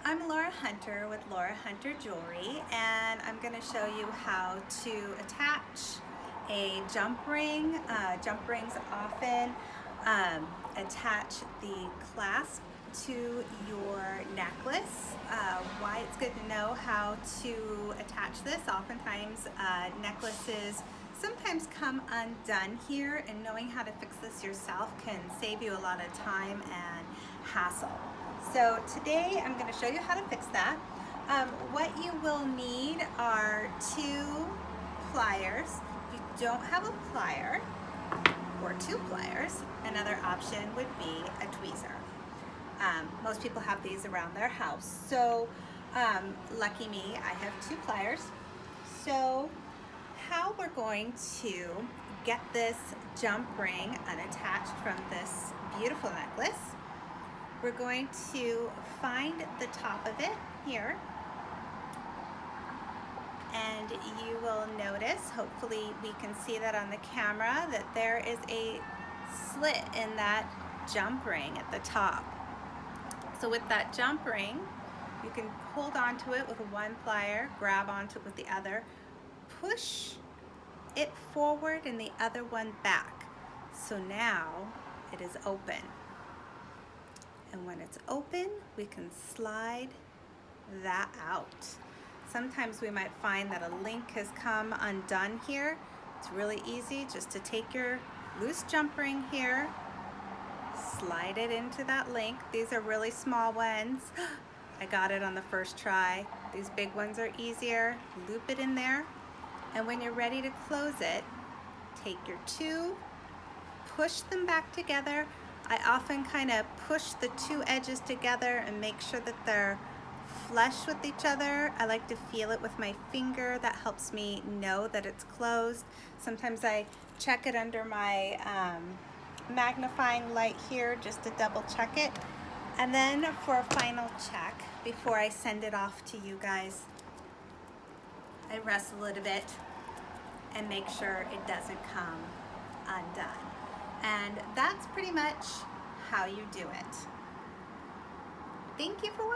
I'm Laura Hunter with Laura Hunter Jewelry, and I'm going to show you how to attach a jump ring. Jump rings often attach the clasp to your necklace. Why it's good to know how to attach this. Oftentimes necklaces sometimes come undone here, and knowing how to fix this yourself can save you a lot of time and hassle. So today I'm going to show you how to fix that. What you will need are 2 pliers. If you don't have a plier or 2 pliers, another option would be a tweezer. Most people have these around their house. So lucky me, I have 2 pliers. So how we're going to get this jump ring unattached from this beautiful necklace, we're going to find the top of it here, and you will notice, hopefully we can see that on the camera, that there is a slit in that jump ring at the top. So with that jump ring, you can hold onto it with one plier, grab onto it with the other, push it forward and the other one back. So now it is open. And when it's open, we can slide that out. Sometimes we might find that a link has come undone here. It's really easy just to take your loose jump ring here, slide it into that link. These are really small ones. I got it on the first try. These big ones are easier. Loop it in there. And when you're ready to close it, take your 2, push them back together. I often kind of push the 2 edges together and make sure that they're flush with each other. I like to feel it with my finger. That helps me know that it's closed. Sometimes I check it under my magnifying light here just to double check it. And then for a final check, before I send it off to you guys, I wrestle it a bit and make sure it doesn't come undone. And that's pretty much how you do it. Thank you for watching.